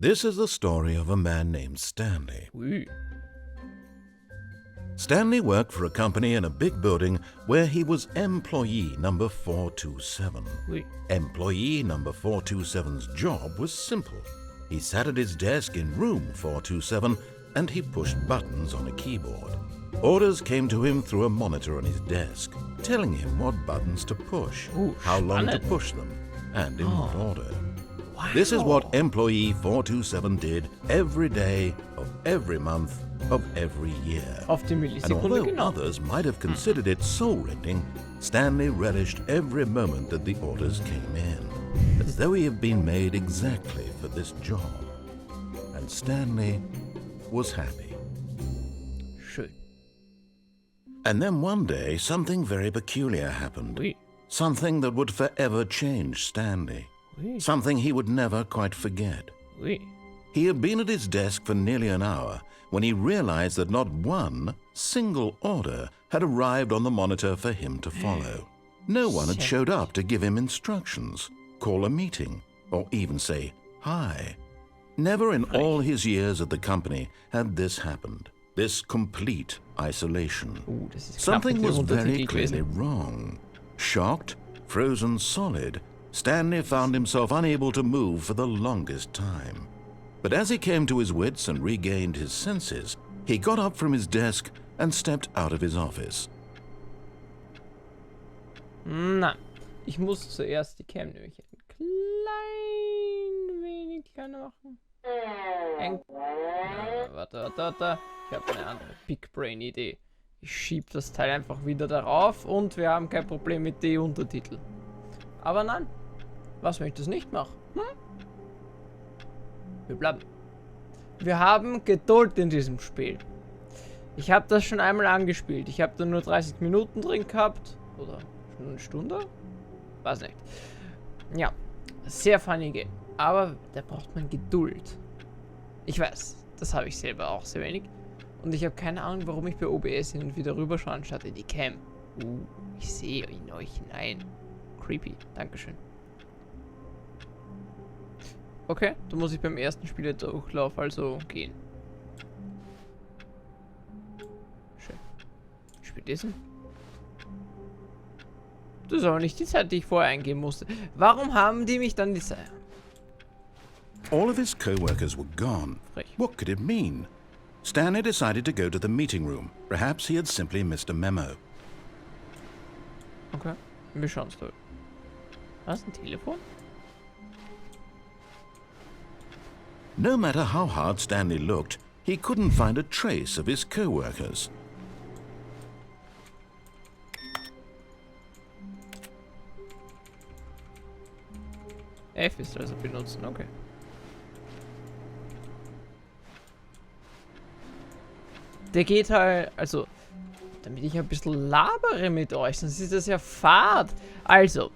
This is the story of a man named Stanley. Ui. Stanley worked for a company in a big building where he was employee number 427. Ui. Employee number 427's job was simple. He sat at his desk in room 427 and he pushed buttons on a keyboard. Orders came to him through a monitor on his desk, telling him what buttons to push, how long to push them, and in what order. Wow. This is what employee 427 did every day of every month of every year. Auf die And Millisekunde although genau. others might have considered it soul-rending, Stanley relished every moment that the orders came in, as though he had been made exactly for this job. And Stanley was happy. Schön. And then one day, something very peculiar happened. Ui. Something that would forever change Stanley. Ui. Something he would never quite forget. Ui. He had been at his desk for nearly an hour when he realized that not one single order had arrived on the monitor for him to follow. No one had showed up to give him instructions, call a meeting, or even say hi. Never in all his years at the company had this happened. This complete isolation. Das ist knapp Something mit dem was very Untertitel clearly gewesen. wrong. Shocked, frozen solid, Stanley found himself unable to move for the longest time. But as he came to his wits and regained his senses, he got up from his desk and stepped out of his office. Na, ich muss zuerst die Cam nämlich ein klein wenig kleiner machen. Warte. Ich habe eine andere Big Brain Idee. Ich schieb das Teil einfach wieder darauf und wir haben kein Problem mit den Untertiteln. Aber nein, was, wenn ich das nicht mache? Wir bleiben. Wir haben Geduld in diesem Spiel. Ich habe das schon einmal angespielt. Ich habe da nur 30 Minuten drin gehabt. Oder schon eine Stunde? Weiß nicht. Ja, sehr funny Game. Aber da braucht man Geduld. Ich weiß, das habe ich selber auch sehr wenig. Und ich habe keine Ahnung, warum ich bei OBS hin und wieder rüberschaue, anstatt in die Cam. Ich sehe in euch hinein. Creepy. Dankeschön. Okay, da muss ich beim ersten Spieledurchlauf also gehen. Schön. Ich spiele diesen. Das ist aber nicht die Zeit, die ich vorher eingeben musste. Warum haben die mich dann die Zeit? All of his co-workers were gone. Frech. What could it mean? Stanley decided to go to the meeting room. Perhaps he had simply missed a memo. Okay, wir schauen es durch. Was, ein Telefon? No matter how hard Stanley looked, he couldn't find a trace of his co-workers. F ist also benutzen, okay. Der geht halt, also, damit ich ein bisschen labere mit euch, sonst ist das ja fad. Also,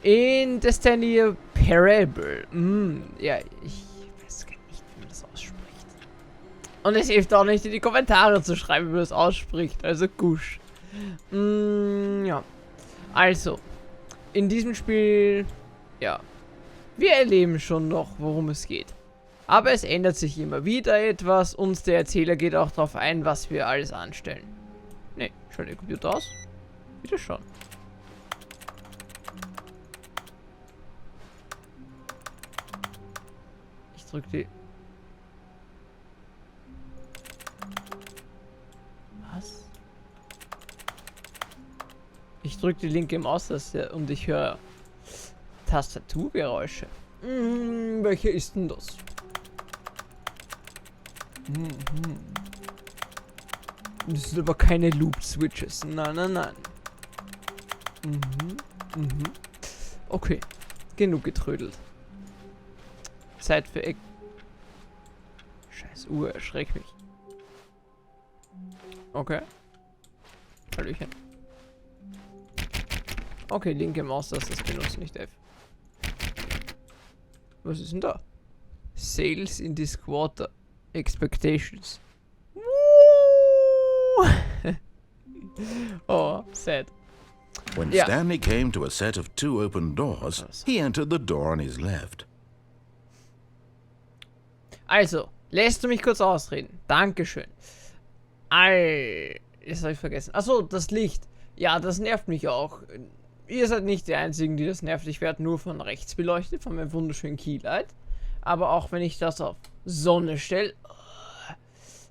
in The Stanley Parable, ja, ich weiß gar nicht, wie man das ausspricht. Und es hilft auch nicht, in die Kommentare zu schreiben, wie man das ausspricht, also gusch. Ja, also, in diesem Spiel, ja, wir erleben schon noch, worum es geht. Aber es ändert sich immer wieder etwas und der Erzähler geht auch darauf ein, was wir alles anstellen. Ne, schaut der Computer aus? Bitte schon. Ich drücke die... Was? Ich drücke die linke Maustaste und ich höre Tastaturgeräusche. Welche ist denn das? Das sind aber keine Loop-Switches. Nein. Okay, genug getrödelt. Zeit für Eck. Scheiß Uhr, erschreckt mich. Okay. Hallöchen. Okay, linke Maus, das benutzt nicht F. Was ist denn da? Sales in this quarter. Expectations. Oh, sad. When Stanley came to a set of 2 open doors, he entered the door on his left. Also, lässt du mich kurz ausreden? Dankeschön. Jetzt habe ich vergessen. Achso, das Licht. Ja, das nervt mich auch. Ihr seid nicht die Einzigen, die das nervt. Ich werde nur von rechts beleuchtet, von meinem wunderschönen Keylight. Aber auch wenn ich das auf Sonne stelle,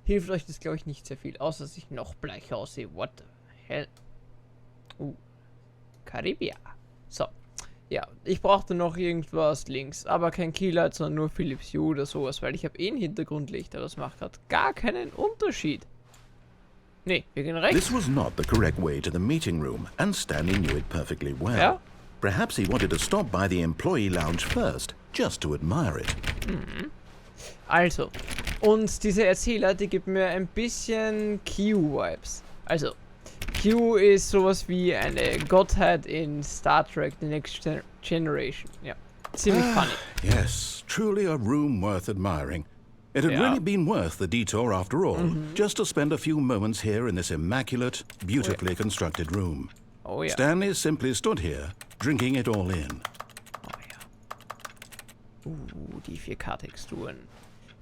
hilft euch das, glaube ich, nicht sehr viel. Außer, dass ich noch bleicher aussehe. What the hell? Karibia. So. Ja, ich brauchte noch irgendwas links. Aber kein Keylight, sondern nur Philips Hue oder sowas. Weil ich habe eh ein Hintergrundlicht. Aber das macht gerade gar keinen Unterschied. Nee, wir gehen rechts. This was not the correct way to the meeting room, and Stanley knew it perfectly well. Ja? Perhaps he wanted to stop by the employee lounge first, just to admire it. Also, und diese Erzähler, die gibt mir ein bisschen Q-Vibes. Also, Q ist sowas wie eine Gottheit in Star Trek The Next Generation. Ja, ziemlich funny. Yes, truly a room worth admiring. It had really been worth the detour after all, just to spend a few moments here in this immaculate, beautifully constructed room. Oh ja. Stanley simply stood here, drinking it all in. Oh ja. Die 4K-Texturen.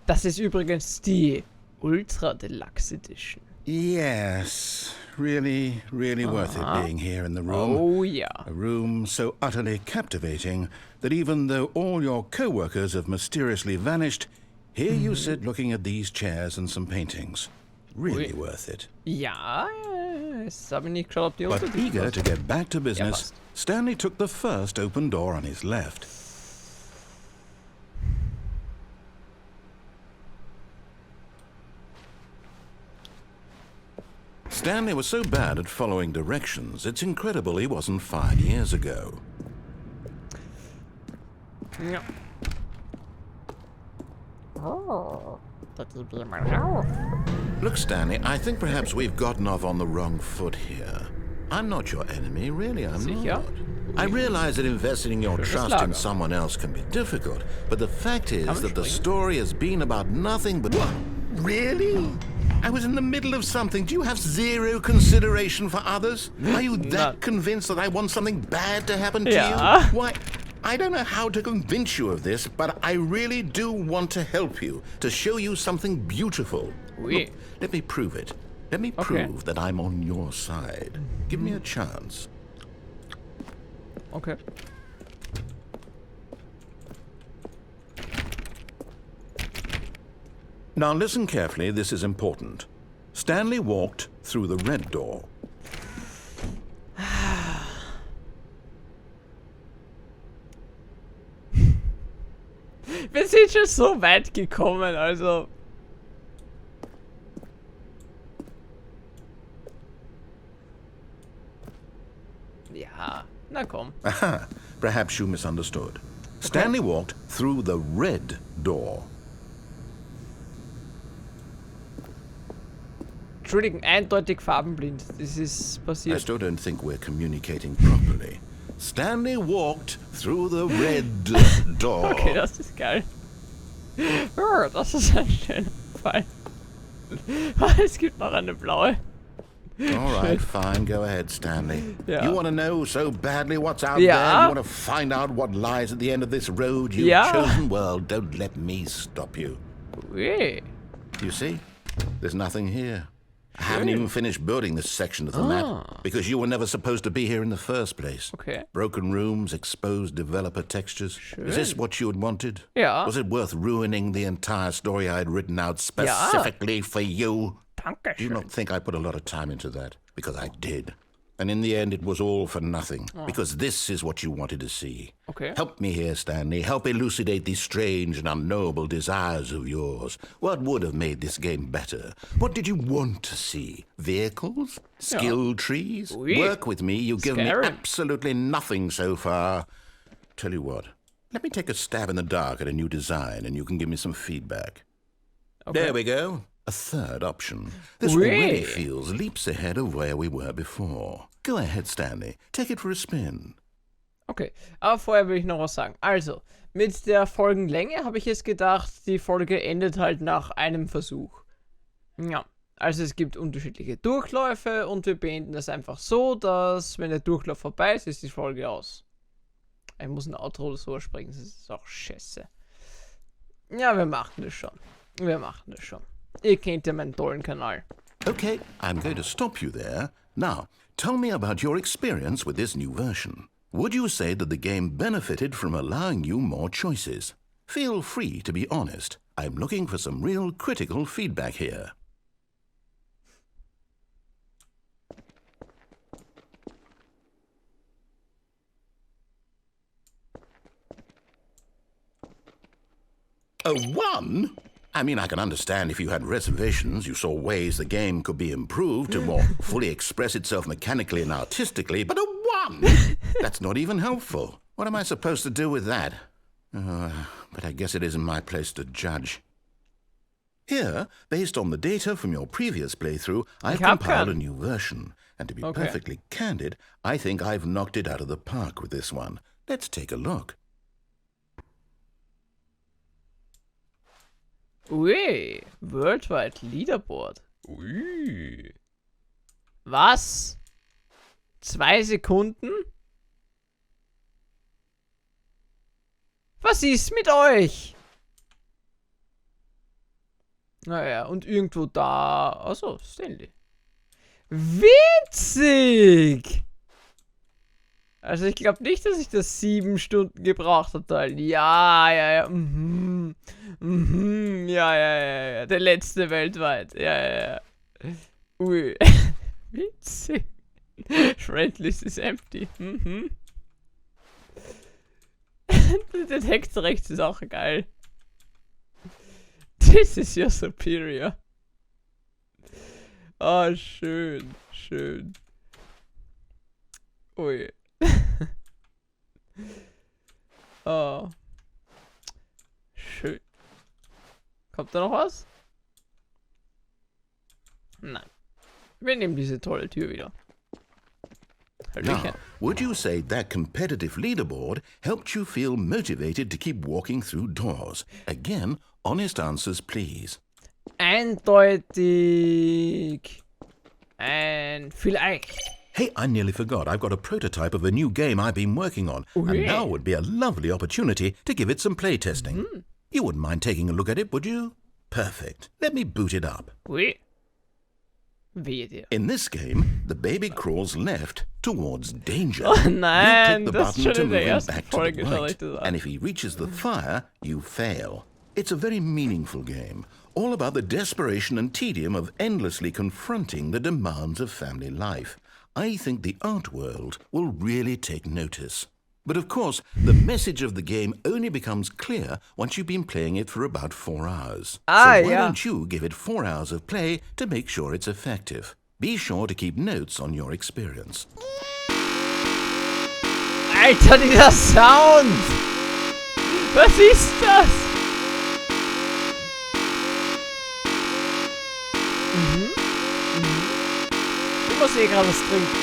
Das ist übrigens die Ultra Deluxe Edition. Yes, really worth it being here in the room. Oh ja. A room so utterly captivating that even though all your co-workers have mysteriously vanished, here you sit looking at these chairs and some paintings. Really worth it. Ja, es habe ich nicht geschaut, ob die But Untertitel eager to passen. get back to business, passt. Stanley took the first open door on his left. Stanley was so bad at following directions, it's incredible he wasn't 5 years ago. Ja. Oh, da gib ich mal rauf. Look, Stanley, I think perhaps we've gotten off on the wrong foot here. I'm not your enemy, really, I'm Sicher? not. I realize that investing your Schönes trust in Lager. someone else can be difficult, but the fact is Kann man that the springen? story has been about nothing but... What? Really? I was in the middle of something. Do you have zero consideration for others? Are you that None. convinced that I want something bad to happen to Yeah. you? Why, I don't know how to convince you of this, but I really do want to help you, to show you something beautiful. Oui. Look, let me prove it. Let me Okay. prove that I'm on your side. Give me a chance. Okay. Now listen carefully, this is important. Stanley walked through the red door. Wir sind schon so weit gekommen, also. Ja, na komm. Aha, perhaps you misunderstood. Stanley walked through the red door. Entschuldigen, eindeutig farbenblind. Das ist I passiert. still don't think we're communicating properly. Stanley walked through the red door. Okay, das ist geil. Oh, das ist ein schöner Fall. Es gibt noch eine blaue. All right, fine. Go ahead, Stanley. Yeah. You want to know so badly what's out Yeah. there? You want to find out what lies at the end of this road you've Yeah. chosen? Well, don't let me stop you. Ui. You see? There's nothing here. I haven't even finished building this section of the map because you were never supposed to be here in the first place. Okay. Broken rooms, exposed developer textures. Is this Schön. what you had wanted? Ja. Was it worth ruining the entire story I had written out specifically for you? Do you Dankeschön. not think I put a lot of time into that? Because I did. And in the end, it was all for nothing. Because this is what you wanted to see. Okay. Help me here, Stanley. Help elucidate these strange and unknowable desires of yours. What would have made this game better? What did you want to see? Vehicles? Skill trees? Oui. Work with me. You've given me Scary. absolutely nothing so far. Tell you what. Let me take a stab in the dark at a new design and you can give me some feedback. Okay. There we go. A third option. This Oui. already feels leaps ahead of where we were before. Go ahead, Stanley. Take it for a spin. Okay, aber vorher will ich noch was sagen. Also, mit der Folgenlänge habe ich jetzt gedacht, die Folge endet halt nach einem Versuch. Ja, also es gibt unterschiedliche Durchläufe und wir beenden das einfach so, dass, wenn der Durchlauf vorbei ist, ist die Folge aus. Ich muss ein Outro oder so sprechen, das ist auch scheiße. Ja, wir machen das schon. Wir machen das schon. Ihr kennt ja meinen tollen Kanal. Okay, I'm going to stop you there. Now, tell me about your experience with this new version. Would you say that the game benefited from allowing you more choices? Feel free to be honest. I'm looking for some real critical feedback here. A 1? I mean, I can understand if you had reservations, you saw ways the game could be improved to more fully express itself mechanically and artistically, but a 1? That's not even helpful. What am I supposed to do with that? But I guess it isn't my place to judge. Here, based on the data from your previous playthrough, I've compiled a new version. And to be perfectly candid, I think I've knocked it out of the park with this one. Let's take a look. Ui, Worldwide Leaderboard. Ui. Was? 2 Sekunden? Was ist mit euch? Naja, und irgendwo da... Achso, Stanley. Witzig! Also ich glaube nicht, dass ich das 7 Stunden gebraucht habe. Ja. Ja. Der letzte weltweit. Ja. Ui. Witzig. Friendlist is empty. Der Text rechts ist auch geil. This is your superior. Oh, schön. Ui. Oh. Schön. Kommt da noch was? Nein. Wir nehmen diese tolle Tür wieder. Now, would you say that competitive leaderboard helped you feel motivated to keep walking through doors? Again, honest answers, please. Eindeutig. Vielleicht. Hey, I nearly forgot. I've got a prototype of a new game I've been working on, and now would be a lovely opportunity to give it some playtesting. You wouldn't mind taking a look at it, would you? Perfect. Let me boot it up. Ui. Wehe dir. In this game, the baby crawls left towards danger. Oh nein, you click the das ist button schon to in der move him ersten back to Folge, the soll right, ich das sagen. and if he reaches the fire, you fail. It's a very meaningful game, all about the desperation and tedium of endlessly confronting the demands of family life. I think the art world will really take notice. But of course, the message of the game only becomes clear once you've been playing it for about 4 hours. So why don't you give it 4 hours of play to make sure it's effective? Be sure to keep notes on your experience. Alter, dieser Sound! Was ist das? Ich muss eh gerade was trinken.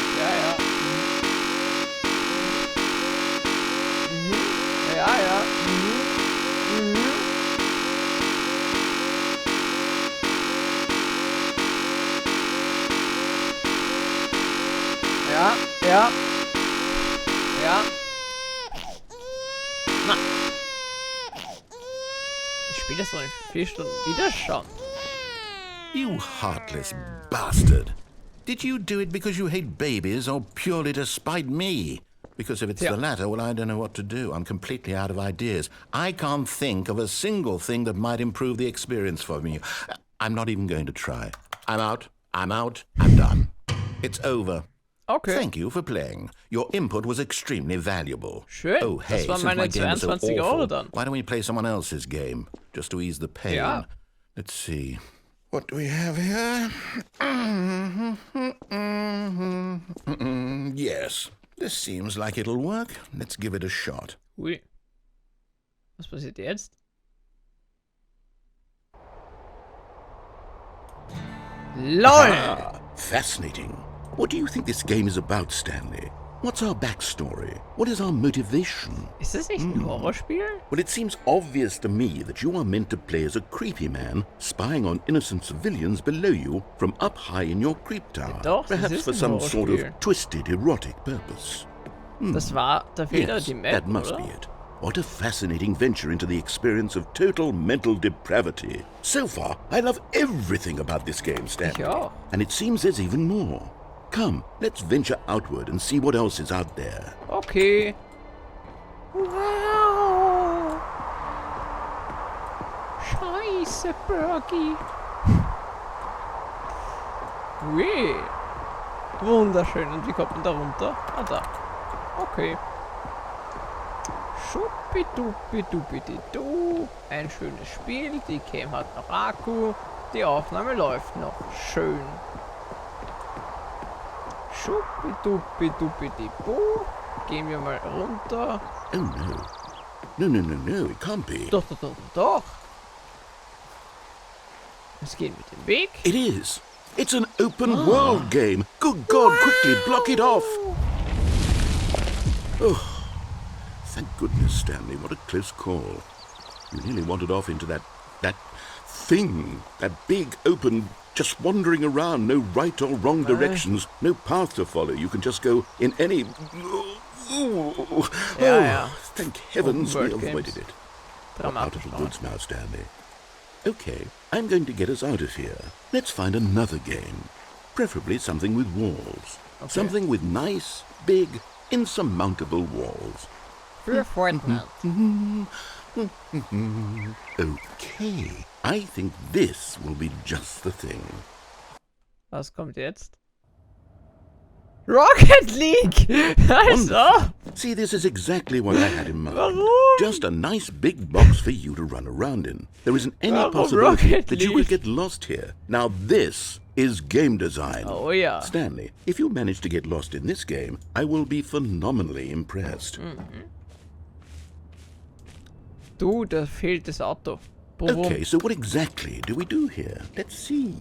Ja. Ja. Na. Ich spiele das noch in 4 Stunden wieder schon. You heartless bastard. Did you do it because you hate babies or purely to spite me? Because if it's the latter, well, I don't know what to do. I'm completely out of ideas. I can't think of a single thing that might improve the experience for me. I'm not even going to try. I'm out. I'm done. It's over. Okay. Thank you for playing. Your input was extremely valuable. Schön. Oh, hey, Das waren since meine my game is so 22 Euro awful, dann. why don't we play someone else's game, just to ease the pain? Ja. Let's see. What do we have here? Yes, this seems like it'll work. Let's give it a shot. Ui. Was passiert jetzt? LOL! Ah, fascinating. What do you think this game is about, Stanley? What's our backstory? What is our motivation? Ist das nicht ein Horrorspiel? Well, it seems obvious to me that you are meant to play as a creepy man, spying on innocent civilians below you from up high in your creep tower. Doch, das perhaps ist for ein some sort of Horrorspiel. twisted, erotic purpose. Das war, da fehlt Yes, die Map, that must oder? be it. What a fascinating venture into the experience of total mental depravity. So far, I love everything about this game, Stanley. Ich auch. And it seems there's even more. Come, let's venture outward and see what else is out there. Okay. Wow. Scheiße, Bergi. Ui. Wunderschön. Und wie kommt man da runter? Ah, da. Okay. Schuppi-duppi-duppi-du. Ein schönes Spiel. Die Cam hat noch Akku. Die Aufnahme läuft noch. Schön. Schuppi-duppi-duppi-du. Gehen wir mal runter. Oh no. No, it can't be. Doch. Es geht mit dem Weg. It is. It's an open world game. Good God, quickly block it off. Oh, thank goodness, Stanley. What a close call. You nearly wandered off into that thing. That big, open, just wandering around. No right or wrong directions. No path to follow. You can just go in any... Yeah. Thank heavens we Open world avoided games. it. We're out of the woods now, Stanley. Okay, I'm going to get us out of here. Let's find another game. Preferably something with walls. Okay. Something with nice, big, insurmountable walls. Für Fortnite. Okay, I think this will be just the thing. Was kommt jetzt? Rocket League! Also! See, this is exactly what I had in mind. Warum? Just a nice big box for you to run around in. There isn't any Warum possibility Rocket that you League? could get lost here. Now this is game design. Oh ja. Stanley, if you manage to get lost in this game, I will be phenomenally impressed. Du, da fehlt das Auto. Warum? Okay, so what exactly do we do here? Let's see.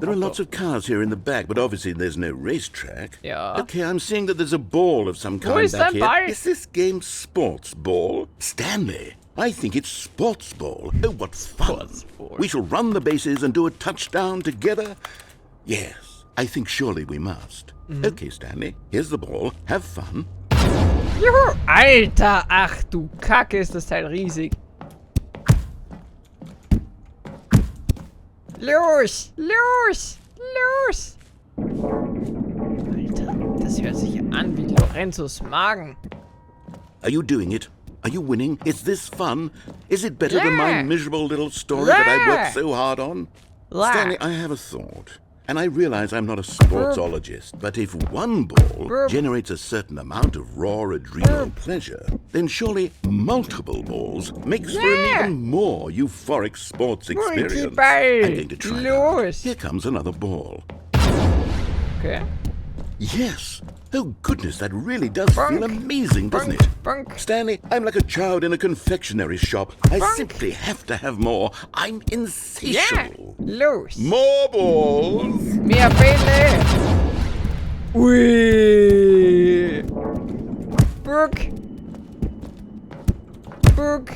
There are Auto. lots of cars here in the back, but obviously there's no racetrack. Ja. Okay, I'm seeing that there's a ball of some kind ist back dein here. Ball? Is this game sports ball? Stanley, I think it's sports ball. Oh, what fun. Sports ball. We shall run the bases and do a touchdown together. Yes, I think surely we must. Okay, Stanley, here's the ball. Have fun. Juhu! Alter, ach du Kacke, ist das Teil riesig. Los! Alter, das hört sich an wie Lorenzos Magen. Are you doing it? Are you winning? Is this fun? Is it better than my Yeah. miserable little story that I Yeah. worked so hard on? Yeah. Stanley, I have a thought. And I realize I'm not a sportsologist, but if one ball generates a certain amount of raw adrenal pleasure, then surely multiple balls makes for an Yeah. even more euphoric sports experience. Multiball. I'm going to try it out. Los. Here comes another ball. Okay. Yes. Oh goodness, that really does feel amazing, doesn't it? Bunk. Stanley, I'm like a child in a confectionery shop. I simply have to have more. I'm Ja! insatiable. Los! More balls. Mehr Bälle! Ui! Burg! Burg!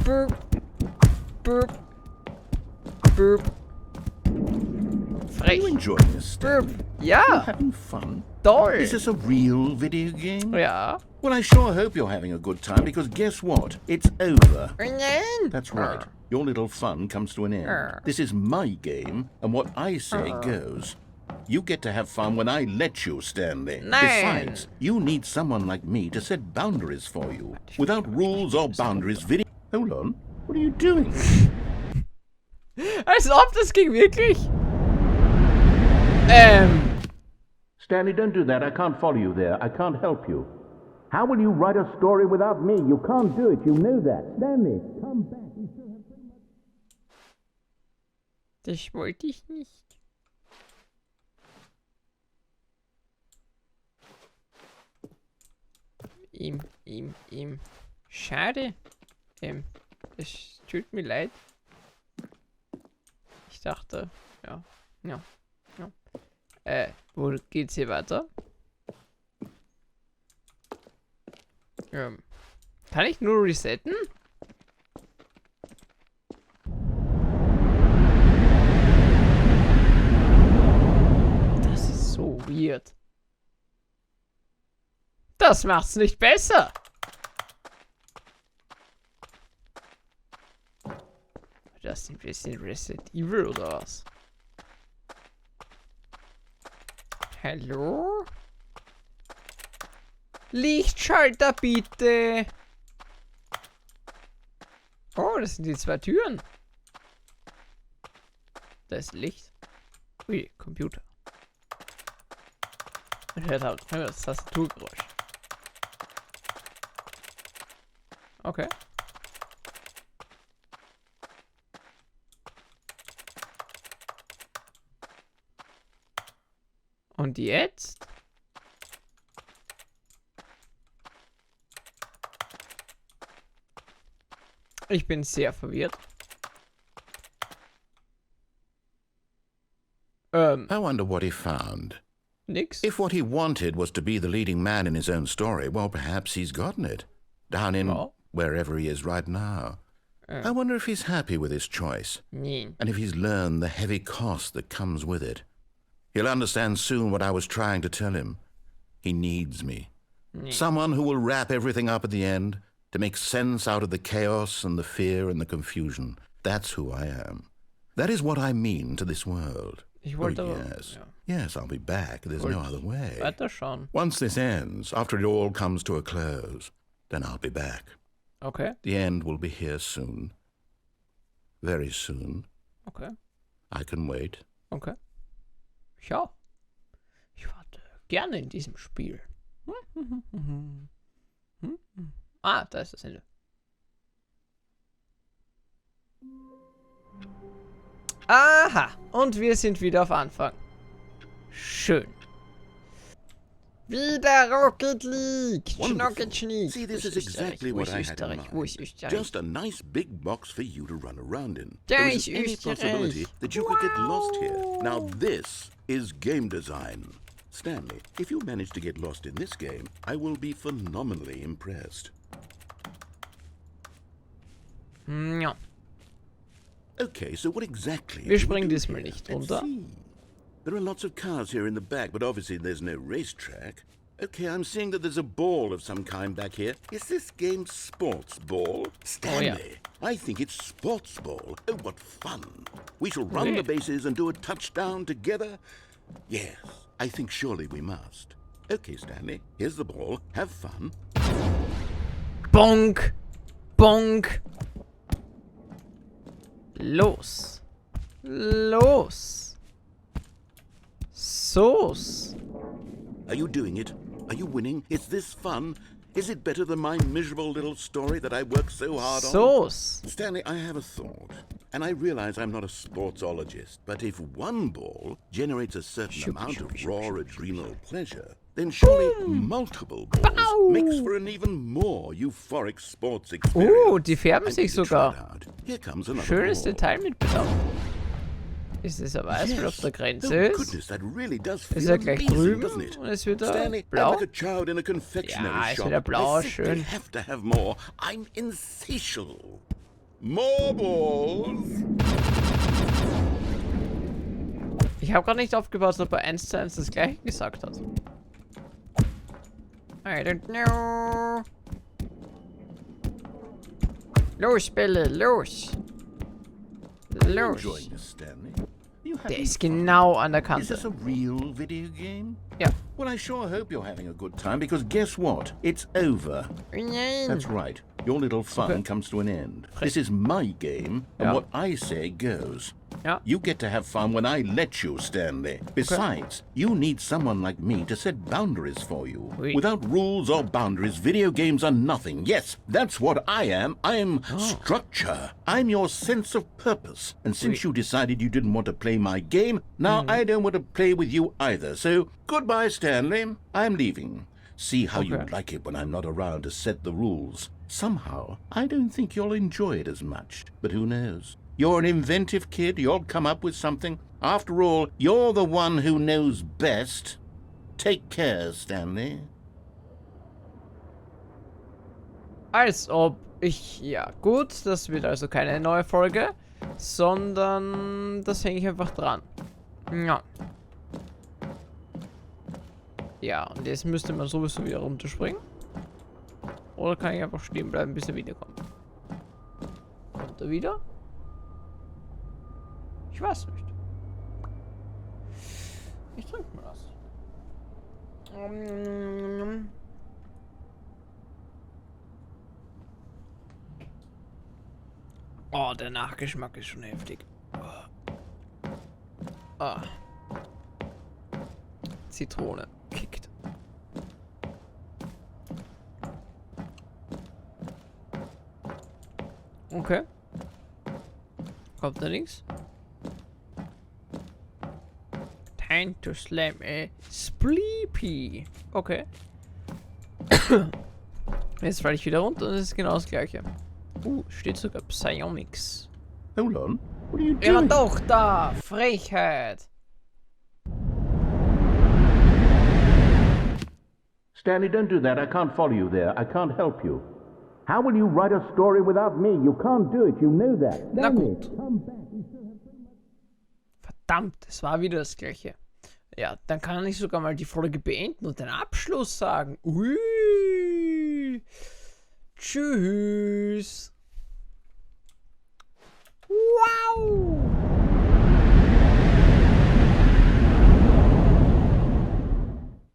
Burg! Burg! Burg! Are you Frech! enjoying this, Stanley? Burg! Ja! Having fun? Toll! Is this a real video game? Ja! Well, I sure hope you're having a good time, because guess what? It's over. Nein. That's right. Your little fun comes to an end. This is my game, and what I say goes. You get to have fun when I let you, Stanley. Nein. Besides, you need someone like me to set boundaries for you. Without rules or boundaries, video... Hold on. What are you doing? Als ob das ging wirklich! Stanley, don't do that. I can't follow you there. I can't help you. How will you write a story without me? You can't do it. You know that. Stanley, come back. Das wollte ich nicht. Schade. Es tut mir leid. Ich dachte, ja. Wo geht's hier weiter? Kann ich nur resetten? Das ist so weird. Das macht's nicht besser. Das sind wir in Resident Evil oder was? Hallo? Lichtschalter bitte! Oh, das sind die 2 Türen. Da ist Licht. Ui, Computer. Man hört halt das Tastaturgeräusch. Okay. Und jetzt? Ich bin sehr verwirrt. I wonder what he found. Nix. If what he wanted was to be the leading man in his own story, well, perhaps he's gotten it. Down in wherever he is right now. I wonder if he's happy with his choice. Nee. And if he's learned the heavy cost that comes with it. He'll understand soon what I was trying to tell him. He needs me. Nee. Someone who will wrap everything up at the end, to make sense out of the chaos and the fear and the confusion. That's who I am. That is what I mean to this world. Ich wollte yes. Yes, I'll be back. There's no other way. Weiter schauen. Once this ends, after it all comes to a close, then I'll be back. Okay. The end will be here soon. Very soon. Okay. I can wait. Okay. Ich auch. Ich warte gerne in diesem Spiel. Ah, da ist das Ende. Aha! Und wir sind wieder auf Anfang. Schön. Wieder Rocket League! Schnocketschnick! See, this is exactly what I had in Wo ist mind. Österreich? Just a nice big box for you to run around in. Da There ist isn't any Österreich. possibility that you could get lost here. Now this is game design. Stanley, if you manage to get lost in this game, I will be phenomenally impressed. Ja. Okay, so what exactly? Wir do springen do diesmal here? nicht Let's runter. see. There are lots of cars here in the back, but obviously there's no racetrack. Okay, I'm seeing that there's a ball of some kind back here. Is this game sports ball? Stanley, I think it's sports ball. Oh, what fun. We shall run the bases and do a touchdown together. Yes, I think surely we must. Okay, Stanley, here's the ball. Have fun. Bonk! Bonk! Los! Los! Sos! Are you doing it? Are you winning? Is this fun? Is it better than my miserable little story that I worked so hard on? Sos! Stanley, I have a thought. And I realize I'm not a sportsologist, but if one ball generates a certain amount of raw adrenal pleasure, then surely multiple balls makes for an even more euphoric sports experience. Die färben I'm sich going to try it sogar. out. Here comes another Schönes ball. Detail mit Bedacht. Ist es aber weiß, weil auf der Grenze Oh, ist? goodness, that really does Ist feel er gleich amazing, drüben doesn't it? und es wird Stanley, I'm blau? like a child in a confectionery Ja, ist shop. wieder blau, I think schön. they have to have more. I'm insatiable. More balls. Ich habe gerade nicht aufgepasst, ob er 1:1 das gleiche gesagt hat. I don't know. Los, Bälle, los. Los. Enjoying this, Stanley? You Der having ist fun? genau an der Is this Kante. a real video game? Ja. Well, I sure hope you're having a good time, because guess what? It's over. Nein. That's right. Your little fun Okay. comes to an end. This is my game, and Ja. what I say goes. Ja. You get to have fun when I let you, Stanley. Besides, you need someone like me to set boundaries for you. Oui. Without rules or boundaries, video games are nothing. Yes, that's what I am. I'm structure. I'm your sense of purpose. And since you decided you didn't want to play my game, now I don't want to play with you either. So, goodbye, Stanley. I'm leaving. See how you like it when I'm not around to set the rules. Somehow, I don't think you'll enjoy it as much. But who knows? You're an inventive kid. You'll come up with something. After all, you're the one who knows best. Take care, Stanley. Als ob ich... Ja, gut. Das wird also keine neue Folge. Sondern das hänge ich einfach dran. Ja. Ja, und jetzt müsste man sowieso wieder runterspringen. Oder kann ich einfach stehen bleiben, bis er wiederkommt? Kommt er wieder? Ich weiß nicht. Ich trinke mal das. Oh, der Nachgeschmack ist schon heftig. Ah. Zitrone. Kickt. Okay. Kommt da nichts? Time to slam a Spleepy. Okay. Jetzt falle ich wieder runter und es ist genau das gleiche. Steht sogar Psionics. Hold on. What are you Ja, doing? doch, da! Frechheit! Stanley, don't do that. I can't follow you there. I can't help you. How will you write a story without me? You can't do it. You know that. Na Stanley, gut. come back. Verdammt, es war wieder das gleiche. Ja, dann kann ich sogar mal die Folge beenden und den Abschluss sagen. Ui. Tschüss. Wow.